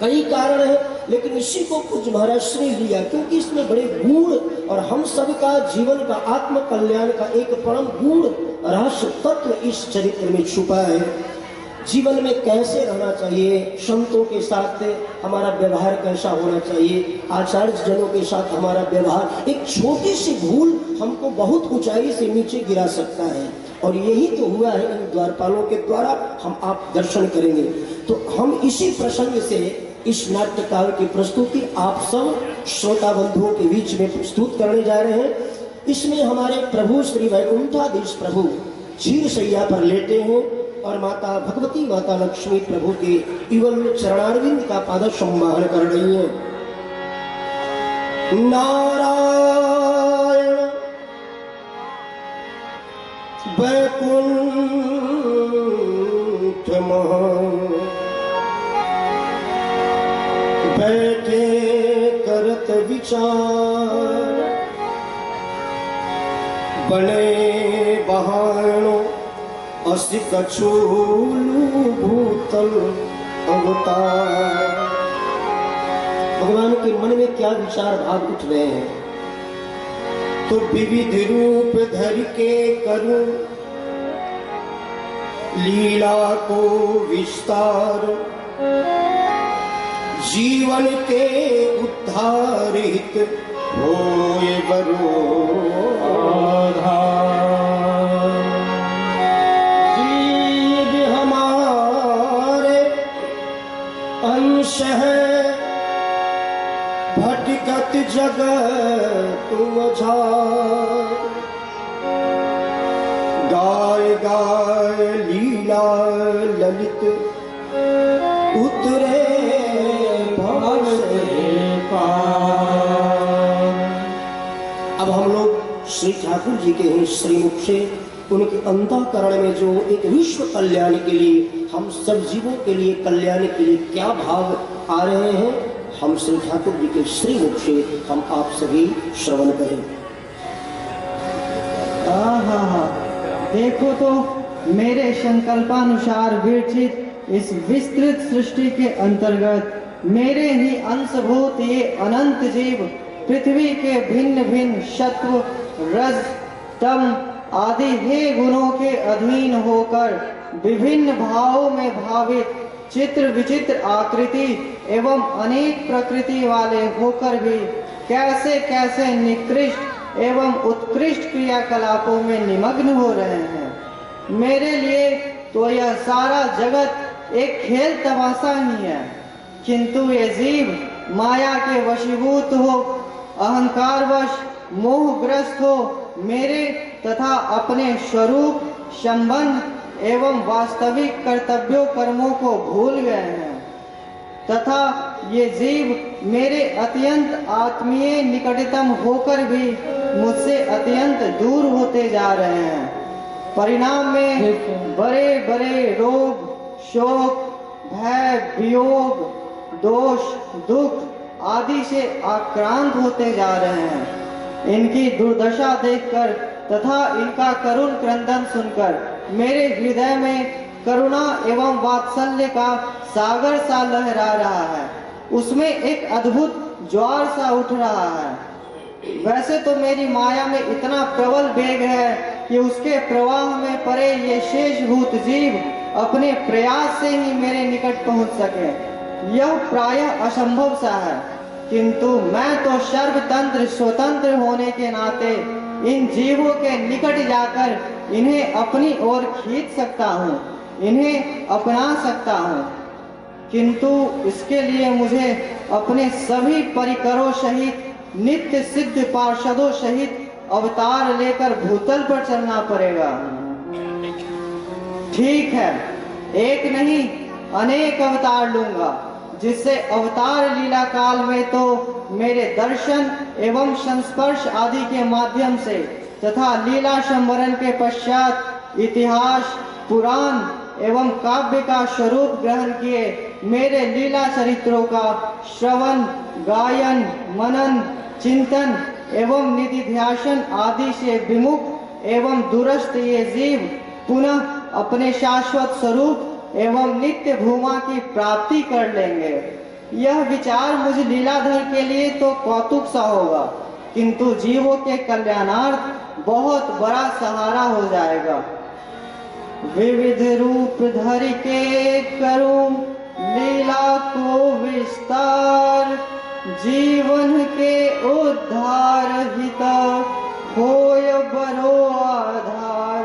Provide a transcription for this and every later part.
कई कारण है, लेकिन इसी को पूज्य महाराज श्री लिया क्योंकि इसमें बड़े गूढ़ और हम सबका जीवन का आत्म कल्याण का एक परम गूढ़ रहस्य तत्व इस चरित्र में छुपा है। जीवन में कैसे रहना चाहिए, संतों के साथ हमारा व्यवहार कैसा होना चाहिए, आचार्य जनों के साथ हमारा व्यवहार, एक छोटी सी भूल हमको बहुत ऊंचाई से नीचे गिरा सकता है। और यही तो हुआ है इन द्वारपालों के द्वारा, हम आप दर्शन करेंगे। तो हम इसी प्रसंग से इस नाट्य काव्य की प्रस्तुति आप सब श्रोता बंधुओं के बीच में प्रस्तुत करने जा रहे हैं। इसमें हमारे प्रभु श्री वैकुंठाधीश प्रभु क्षीर शैया पर लेटे हैं और माता भगवती माता लक्ष्मी प्रभु के युगल चरणारविंद का पाद संवाहन कर रही हैं। नारायण वैकुंठ बैठे करत विचार, बने बहानो असी कछूलू भूतल अवतार। भगवान के मन में क्या विचार भाग उठ रहे हैं? तो विविध रूप धर के करूं लीला को विस्तार, जीवन के उद्धारित होए बरो आधार। जीव हमारे अंश है, भटकत जगत मझार, गाय गाय लीला ललित उतरे भव से पार। अब हम लोग श्री ठाकुर जी के हैं श्रीमुख से उनके अंतःकरण में जो एक विश्व कल्याण के लिए, हम सब जीवों के लिए कल्याण के लिए क्या भाव आ रहे हैं, हम श्री ठाकुर जी के श्रीमुख से हम आप सभी श्रवण करें। देखो तो मेरे संकल्पानुसार विरचित इस विस्तृत सृष्टि के अंतर्गत मेरे ही अंशभूत ये अनंत जीव पृथ्वी के भिन्न भिन्न सत्व रज तम आदि हे गुणों के अधीन होकर विभिन्न भावों में भावित चित्र विचित्र आकृति एवं अनेक प्रकृति वाले होकर भी कैसे कैसे निकृष्ट एवं उत्कृष्ट क्रियाकलापों में निमग्न हो रहे हैं। मेरे लिए तो यह सारा जगत एक खेल तमाशा ही है, किंतु ये जीव माया के वशीभूत हो, अहंकारवश मोहग्रस्त हो मेरे तथा अपने स्वरूप संबंध एवं वास्तविक कर्तव्यों कर्मों को भूल गए हैं, तथा ये जीव मेरे अत्यंत आत्मीय निकटतम होकर भी मुझसे अत्यंत दूर होते जा रहे हैं। परिणाम में बड़े बड़े रोग शोक भय वियोग दोष दुख आदि से आक्रांत होते जा रहे हैं। इनकी दुर्दशा देखकर तथा इनका करुण क्रंदन सुनकर मेरे हृदय में करुणा एवं वात्सल्य का सागर सा लहरा रहा है, उसमें एक अद्भुत ज्वार सा उठ रहा है। वैसे तो मेरी माया में इतना प्रबल वेग है कि उसके प्रवाह में पड़े ये शेषभूत जीव अपने प्रयास से ही मेरे निकट पहुंच सके, यह प्रायः असंभव सा है। किंतु मैं तो सर्वतंत्र स्वतंत्र होने के नाते इन जीवों के निकट जाकर इन्हें अपनी ओर खींच सकता हूँ, इन्हें अपना सकता हूँ, किंतु इसके लिए मुझे अपने सभी परिकरों सहित नित्य सिद्ध पार्षदों सहित अवतार लेकर भूतल पर चलना पड़ेगा। ठीक है, एक नहीं अनेक अवतार लूंगा, जिससे अवतार लीला काल में तो मेरे दर्शन एवं संस्पर्श आदि के माध्यम से तथा लीला संवरण के पश्चात इतिहास पुराण एवं काव्य का स्वरूप ग्रहण किए मेरे लीला चरित्रों का श्रवण गायन मनन चिंतन एवं निधिध्यासन आदि से विमुख एवं दूरस्थ ये जीव पुनः अपने शाश्वत स्वरूप एवं नित्य भूमा की प्राप्ति कर लेंगे। यह विचार मुझ लीलाधर के लिए तो कौतुक सा होगा, किंतु जीवों के कल्याणार्थ बहुत बड़ा सहारा हो जाएगा। विविध रूप धर के करूं लीला को विस्तार, जीवन के उद्धार हित होय बरो आधार।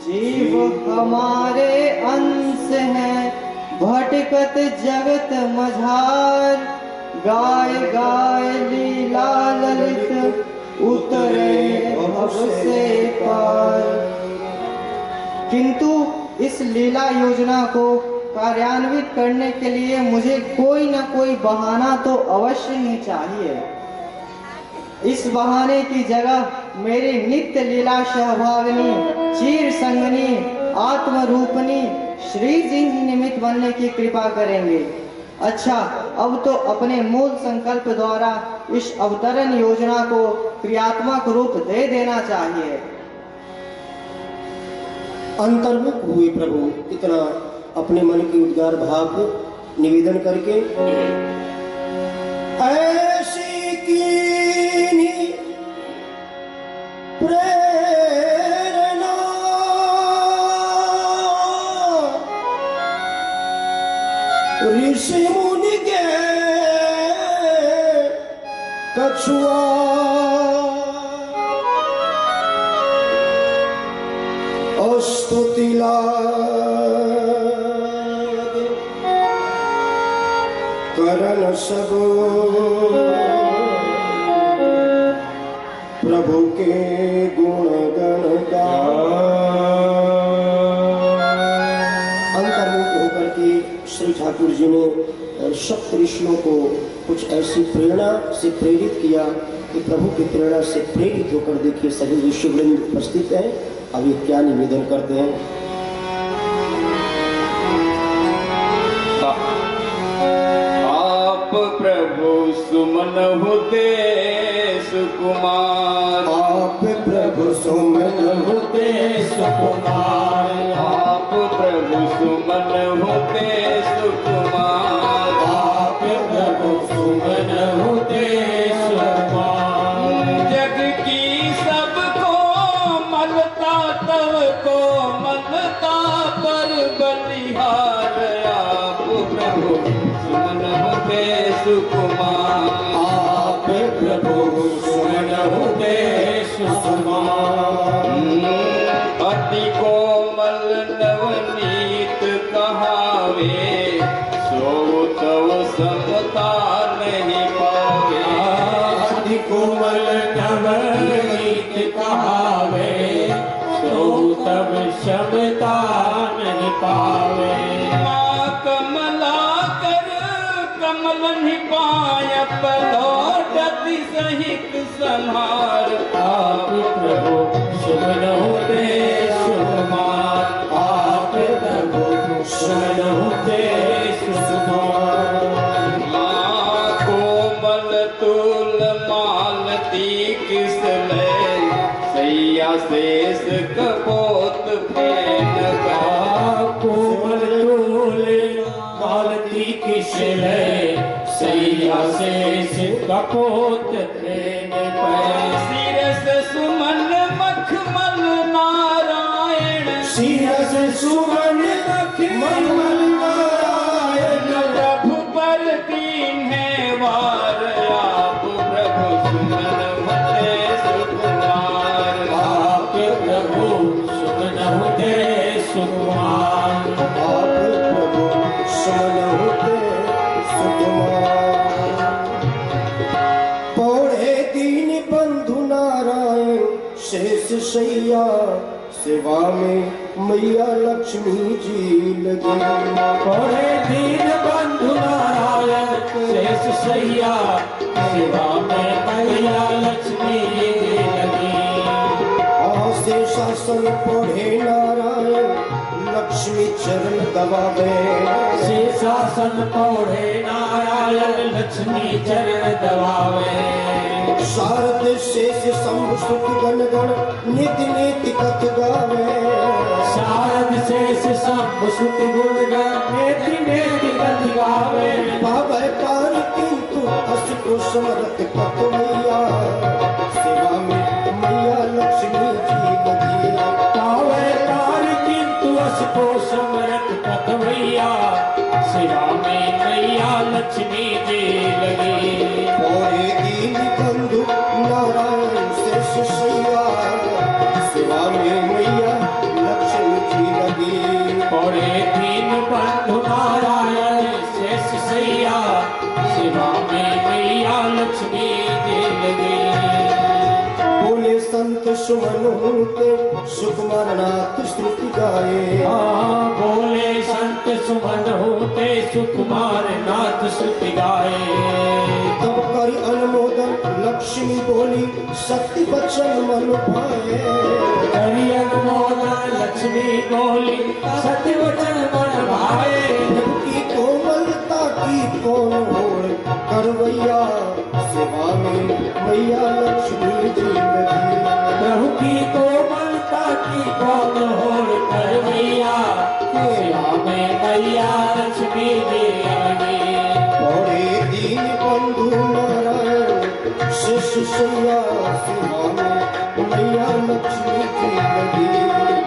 जीव हमारे अंश हैं भटकत जगत मझार, गाय गाय लीला ललित उतरे भव से पार। किंतु इस लीला योजना को कार्यान्वित करने के लिए मुझे कोई न कोई बहाना तो अवश्य ही चाहिए। इस बहाने की जगह मेरी नित्य लीला सहभागिनी, चीर संगनी, आत्म रूपनी श्री जी ही निमित्त बनने की कृपा करेंगे। अच्छा, अब तो अपने मूल संकल्प द्वारा इस अवतरण योजना को क्रियात्मक रूप दे देना चाहिए। अंतर्मुख हुए प्रभु इतना अपने मन के उद्गार भाव निवेदन करके, ऐसी कीनी प्रेरणा ऋषि मुनि के कछुआ, स्तुति करण सब प्रभु के गुण गण गा। अंतर्मुख होकर के श्री ठाकुर जी ने सप्त ऋषियों को कुछ ऐसी प्रेरणा से प्रेरित किया कि प्रभु की प्रेरणा से प्रेरित होकर देखिए सभी ऋषिवृंद उपस्थित हैं। अब ये क्या निवेदन करते हैं। आप प्रभु सुमन होते सुकुमार, आप प्रभु सुमन होते सुकुमार, आप प्रभु सुमन होते सुकुमार, आप प्रभु सुमन होते सुकुमार। जग की सबको मलता तव को मलता पर बलिहार, आप प्रभु सुमन होते सुकुमार, आप प्रभु सुमन होते सुकुमार। अति कोमल नवनीत कहावे, सो तव समता नहीं पावे। अति कोमल नवनीत कहावे, सो तब क्षमता नहीं पावे। माँ कमला कर कमल नहीं पाय, पलौटति सहित संहार। आप प्रभु सुमन होते सुकुमार, आप प्रभु सुमन होते सुकुमार। माँ कोमल तुल मालती किस ले, सैया शेष कपोत फेन गा। कोमल तोले मालती किस ले, सैया शेष कपोत फेन पाए। सिरस सुमन मखमल नारायण, सिरस सुमन मखमल नारायण। प्रभु पर दीन है वार, आप प्रभु सुमन होते सुकुमार, आप प्रभु सुमन होते सुकुमार, आप प्रभु सुमन होते सुकुमार। पौड़े दीन बंधु नारायण शेष शैया, सेवा में मैया लक्ष्मी जी लगी। पौड़े दीन बंधु नारायण शेष शैया, सेवा में मैया लक्ष्मी जी लगी। आसे शासन पढ़े नारायण लक्ष्मी चरण दबावे। शीर्षासन पौड़े नारायण लक्ष्मी चरण दबावे। शारद शेष शंभु सुत गण गण नित्य नित्य कथ गावे। शारद शेष शंभु सुत गुण गण नेति नेति कथ गावे। पावै समरथ कतवैया सेवा में मैया लक्ष्मी जी लगी पावे कार किंतु असको समरथ पतवैया सेवा में मैया लक्ष्मी जी लगी और दीन बंधु नारायण से शिष्या सेवा में मैया लक्ष्मी जी लगी और दीन बंधु नारायण शेष सैया सेवा में मैया लक्ष्मी जी लगी बोले संत सुमन होते सुकुमार नाथ स्तुति गाए बोले संत सुमन होते सुकुमार नाथ श्रुति गाए तब करी अनुमोदन लक्ष्मी बोली शक्ति वचन मन भाए करी अनुमोदन लक्ष्मी बोली सत्य वचन मन भाए की कोमलता की कौन होड़ करवैया सेवा में मैया लक्ष्मी जी लगी प्रभु की कोमलता की कौन होड़ करवैया सेवा में मैया लक्ष्मी जी लगी बड़े दीन बंधु नारायण शेष सैया सेवा में मैया लक्ष्मी जी लगी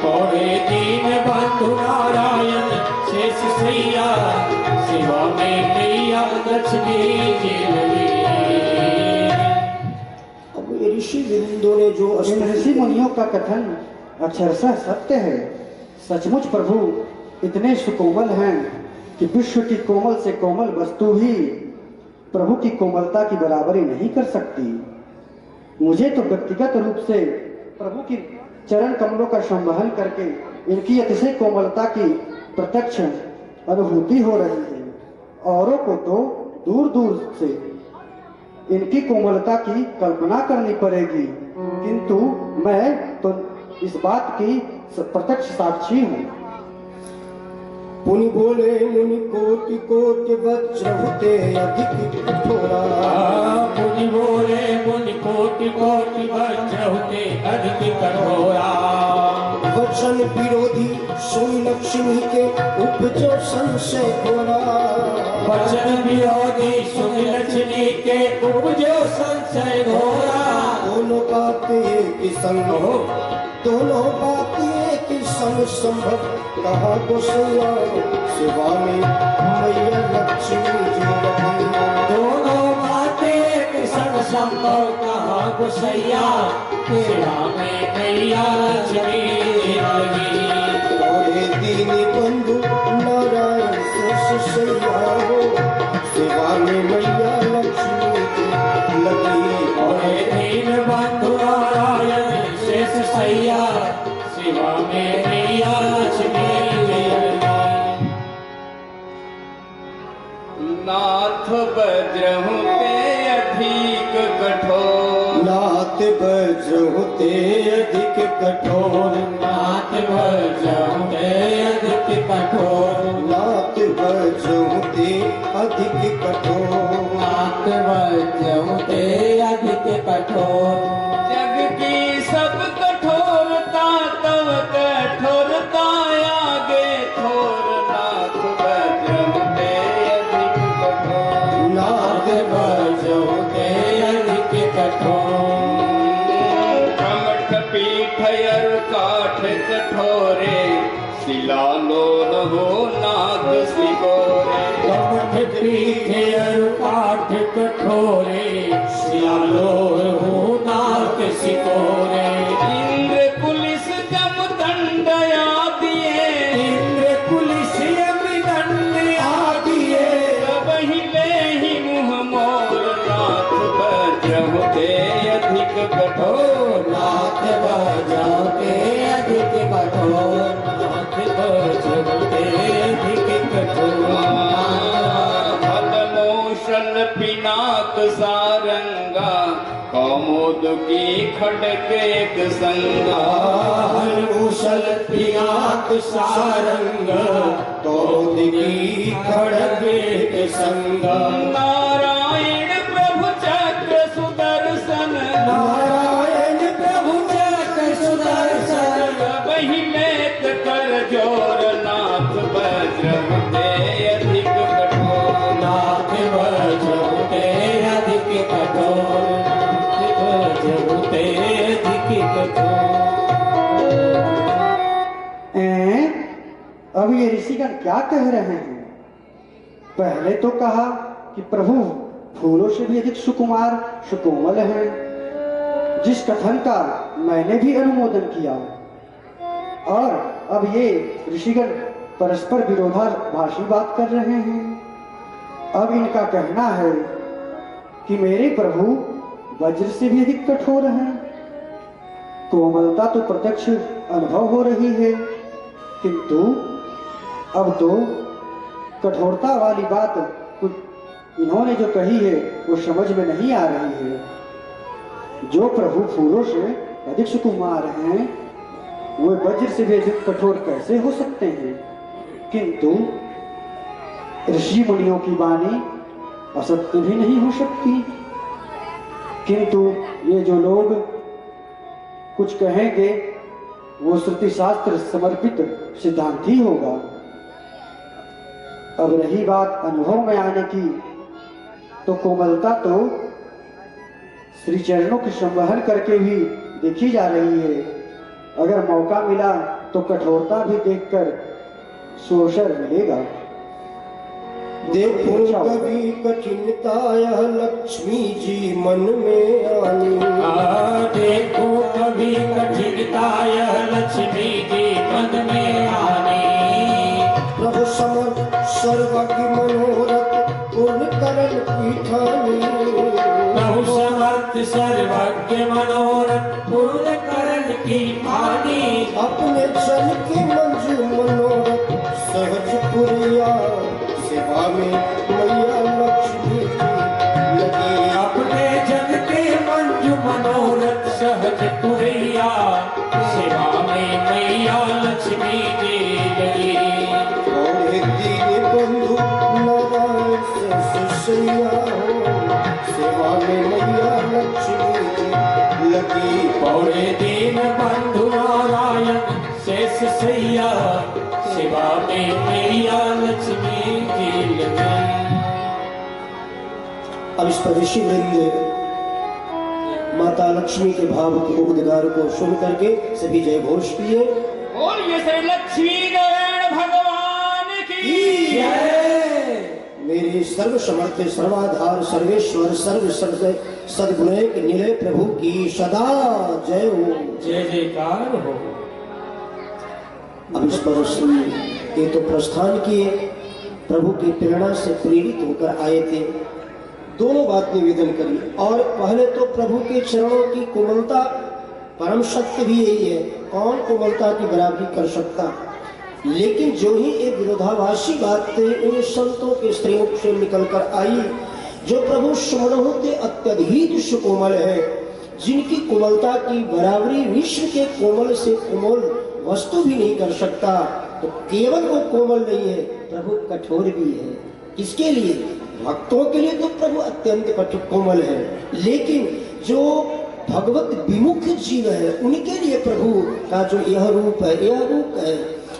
बड़े दीन बंधु नारायण शेष सैया सेवा में मैया लक्ष्मी जी लगी अब ये ऋषि वृंदों ने जो इन ऋषि मुनियों का कथन अक्षरशः सत्य है। सचमुच प्रभु इतने सुकोमल हैं कि विश्व की कोमल से कोमल वस्तु भी प्रभु की कोमलता की बराबरी नहीं कर सकती। मुझे तो व्यक्तिगत रूप से प्रभु की चरण कमलों का संवहन करके इनकी अतिशय कोमलता की प्रत्यक्ष अनुभूति हो रही है। औरों को तो दूर दूर से इनकी कोमलता की कल्पना करनी पड़ेगी, किंतु मैं तो इस बात की प्रत्यक्ष साक्षी हूँ। पुनि बोले मुनि कोटि कोटि वज्र होते अधिक कठोरा मुनि बोले मुनि कोटि कोटि वज्र होते अधिक कठोरा वचन विरोधी सुन लक्ष्मी के उपजो संशय घोरा वचन विरोधी सुन लक्ष्मी के उपजो संशय घोरा दोनों बातें एक संग हो दोनों बातें एक संग संभव कहा गोसैया सेवा में मैया लक्ष्मी जी लगी दोनों बातें एक संग संभव कहा गोसैया सेवा में मैया लक्ष्मी जी लगी और दीन बंधु नारायण से सैया हो सेवा में मैया लक्ष्मी जी लगी और दीन बंधु नारायण शेष सैया सेवा में मैया लक्ष्मी जी लगी नाथ वज्र होते अधिक कठोर नाथ वज्र होते अधिक कठोर नाथ वज्र होते अधिक कठोर नाथ वज्र होते अधिक कठोर नाथ वज्र होते अधिक कठोर जग की सब कठोरता तव कठोरता आगे थोर नाथ वज्र होते अधिक कठोर नाथ वज्र होते अधिक कठोर कमठ पीठ अर काठ कठोरे शिला लोल हो नाग सिकोरे कमठ पीठे अरु काठ कठोरे सियालोर हो नाक सिकोरे इंद्र कुलिस जम दंड आदिए इंद्र कुलिस अभिदंड आदिए वही ले ही मुँह मोर नाथ वज्र होते अधिक कठोर नाथ वज्र होते अधिक कठोर नाथ वज्र होते अधिक कठोर भलमोशन पिनाक सारंगा कौमुद की खड़क एक संगा कुशल पियाक सारंग कौद की खड़ग एक संग नारायण प्रभु चक्र सुदर्शन नारायण प्रभु चक्र सुदर्शन वही लेत कर जोर नाथ वज्र होते अधिक कठोर नाथ वज्र होते अधिक कठोर क्या कह रहे हैं? पहले तो कहा कि प्रभु फूलों से भी अधिक सुकुमार सुकोमल हैं, जिस कथन का मैंने भी अनुमोदन किया। और अब ये ऋषिगण परस्पर विरोधाभासी बात कर रहे हैं। अब इनका कहना है कि मेरे प्रभु वज्र से भी अधिक कठोर हैं। कोमलता तो प्रत्यक्ष अनुभव हो रही है, किंतु अब तो कठोरता वाली बात कुछ इन्होंने जो कही है वो समझ में नहीं आ रही है। जो प्रभु फूलों से अधिक सुकुमार हैं, वे वज्र से भी अधिक कठोर कैसे हो सकते हैं? किंतु ऋषि मुनियों की वाणी असत्य भी नहीं हो सकती। किंतु ये जो लोग कुछ कहेंगे वो श्रुति शास्त्र समर्पित सिद्धांत ही होगा। अब रही बात अनुभव में आने की, तो कोमलता तो श्री चरणों के संवहन करके भी देखी जा रही है। अगर मौका मिला तो कठोरता भी देखकर सुअवसर मिलेगा। देखो कभी कठिनता यह लक्ष्मी जी मन में आनी। देखो कभी कठिनता यह लक्ष्मी जी मन में आनी। प्रभु समर सर्वज्ञ मनोरथ पूर्ण करण पीठानी। प्रभु समर्थ सर्वज्ञ मनोरथ पूर्ण करण की ठानी। अपने जन के मंजू मनोरथ सहज पुरिया सेवा में मैया लक्ष्मी जी लगी। अपने जन के मंजू मनोरथ सहज पुरिया सेवा में मैया लक्ष्मी जी लगी। और दीन बंधु नारायण से सैया सेवा में मैया लक्ष्मी जी लगी। पौड़े दीन बंधु नारायण शेष सैया सेवा में मैया लक्ष्मी जी लगी। अब इस पर ऋषि वृंद माता लक्ष्मी के भाव के उद्गार को सुन करके सभी जय घोष किए। बोलिए श्री लक्ष्मी नारायण भगवान की मेरे सर्व समर्थ सर्वाधार सर्वेश्वर सर्व सद्गुणैक निलय प्रभु की सदा जय हो। जय जयकार हो। अब इस पर ये तो प्रस्थान किए, प्रभु की प्रेरणा से प्रेरित होकर आए थे। दोनों बात निवेदन करी। और पहले तो प्रभु के चरणों की कोमलता परम सत्य भी यही है, कौन कोमलता की बराबरी कर सकता। लेकिन जो ही एक विरोधाभासी बात उन संतों के स्त्रियों से निकलकर आई, जो प्रभु सुमन होते अत्यधिक सुकोमल है, जिनकी कोमलता की बराबरी विश्व के कोमल से कोमल वस्तु भी नहीं कर सकता, तो केवल वो कोमल नहीं है, प्रभु कठोर भी है। किसके लिए? भक्तों के लिए तो प्रभु अत्यंत कठोर कोमल है, लेकिन जो भगवत विमुख जीव है उनके लिए प्रभु का जो यह रूप है।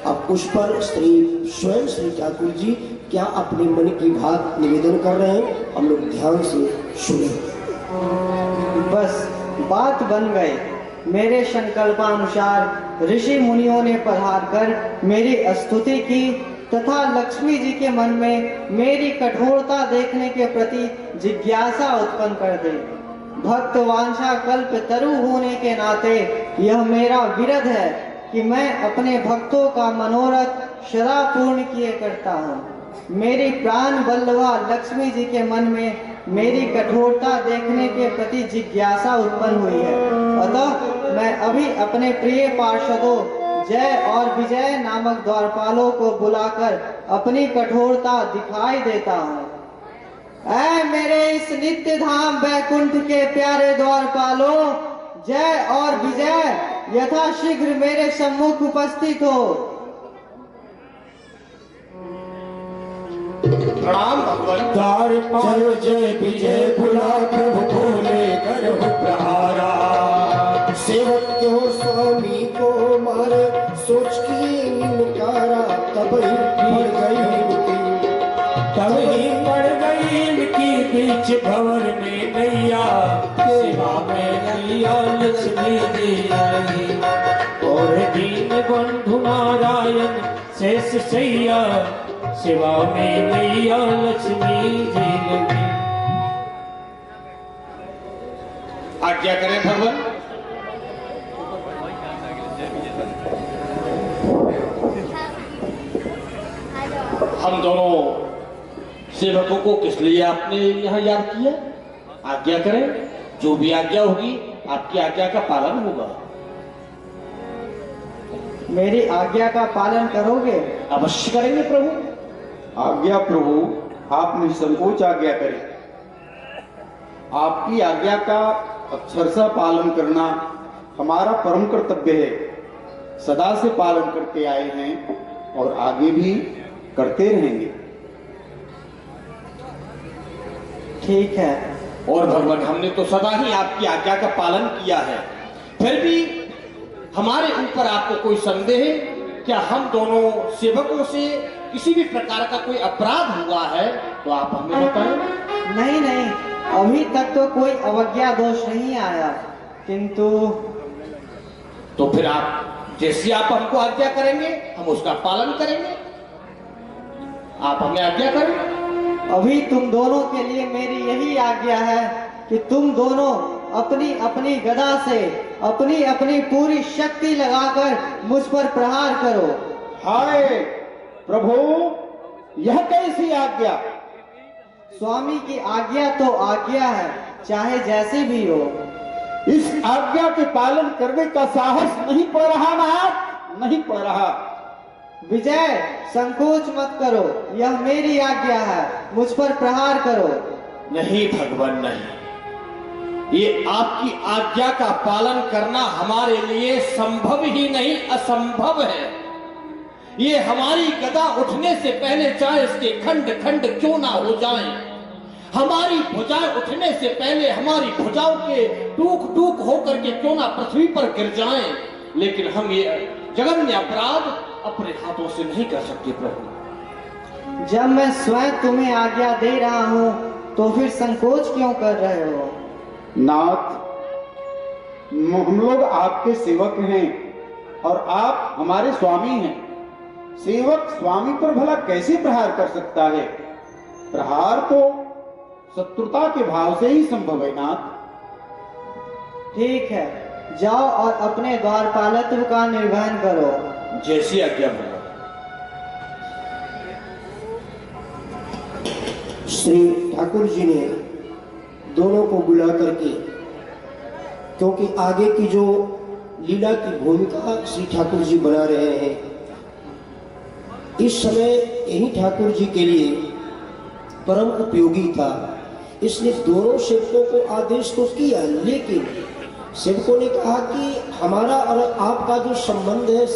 अब उस पर स्वयं श्री ठाकुर जी क्या अपने मन की बात निवेदन कर रहे हैं, हम लोग ध्यान से सुने। बस बात बन गई। मेरे संकल्पानुसार ऋषि मुनियों ने पधार कर मेरी स्तुति की तथा लक्ष्मी जी के मन में मेरी कठोरता देखने के प्रति जिज्ञासा उत्पन्न कर दी। भक्त वांछा कल्प तरु होने के नाते यह मेरा विरध है कि मैं अपने भक्तों का मनोरथ सदा पूर्ण किए करता हूँ। मेरी प्राण बल्लभा लक्ष्मी जी के मन में मेरी कठोरता देखने के प्रति जिज्ञासा उत्पन्न हुई है। अतः मैं अभी अपने प्रिय पार्षदों जय और विजय नामक द्वारपालों को बुलाकर अपनी कठोरता दिखाई देता हूँ। ऐ मेरे इस नित्य धाम बैकुंठ के प्यारे द्वारपालों, जय और विजय यथा शीघ्र मेरे सम्मुख उपस्थित हो। प्रणाम भगवान। द्वारपाल जय विजय बुला प्रभु खोले कर प्रहारा। सेवक क्यों स्वामी को मारे सोच की निकारा, तभी पड़ गई तभी पड़ गई इनकी बीच भंवर में नैया। सेवा में नैया लक्ष्मी जी आई। और दीन बंधु नारायण शेष सैया सेवा में मैया लक्ष्मी जी लगी। आज्ञा करें भगवान। हम दोनों सेवकों को किस लिए आपने यहाँ याद किया? आज्ञा करें, जो भी आज्ञा होगी आपकी आज्ञा का पालन होगा। मेरी आज्ञा का पालन करोगे? अवश्य करेंगे प्रभु। आज्ञा प्रभु, आप निसंकोच आज्ञा करें। आपकी आज्ञा का अक्षरशः पालन करना हमारा परम कर्तव्य है। सदा से पालन करते आए हैं और आगे भी करते रहेंगे। ठीक है। और भगवान, हमने तो सदा ही आपकी आज्ञा का पालन किया है, फिर भी हमारे ऊपर आपको कोई संदेह है क्या? हम दोनों सेवकों से किसी भी प्रकार का कोई अपराध हुआ है तो आप हमें बताएं। नहीं नहीं, अभी तक तो कोई अवज्ञा दोष नहीं आया, किंतु तो फिर आप जैसी आप हमको आज्ञा करेंगे हम उसका पालन करेंगे। आप हमें आज्ञा करें। अभी तुम दोनों के लिए मेरी यही आज्ञा है कि तुम दोनों अपनी अपनी गदा से अपनी अपनी पूरी शक्ति लगाकर मुझ पर प्रहार करो। हाय प्रभु, यह कैसी आज्ञा? स्वामी की आज्ञा तो आज्ञा है, चाहे जैसे भी हो। इस आज्ञा के पालन करने का साहस नहीं पड़ रहा नाथ, नहीं पड़ रहा। विजय, संकोच मत करो, यह मेरी आज्ञा है, मुझ पर प्रहार करो। नहीं भगवान नहीं, ये आपकी आज्ञा का पालन करना हमारे लिए संभव ही नहीं, असंभव है। ये हमारी गदा उठने से पहले चाहे इसके खंड खंड क्यों ना हो जाएं, हमारी भुजाएं उठने से पहले हमारी भुजाओं के टूक टूक होकर के क्यों ना पृथ्वी पर गिर जाएं, लेकिन हम ये जघन्य अपराध अपने हाथों से नहीं कर सकते प्रभु। जब मैं स्वयं तुम्हें आज्ञा दे रहा हूँ तो फिर संकोच क्यों कर रहे हो? नाथ, हम लोग आपके सेवक हैं और आप हमारे स्वामी हैं। सेवक स्वामी पर भला कैसे प्रहार कर सकता है? प्रहार तो शत्रुता के भाव से ही संभव है नाथ। ठीक है, जाओ और अपने द्वारपालत्व का निर्वहन करो। जैसी आज्ञा होगा। श्री ठाकुर जी ने दोनों को बुला करके, क्योंकि आगे की जो लीला की भूमिका श्री ठाकुर जी बना रहे हैं, इस समय यही ठाकुर जी के लिए परम उपयोगी था, इसलिए दोनों सेवकों को आदेश तो किया, लेकिन सेवकों ने कहा कि हमारा और आपका जो संबंध है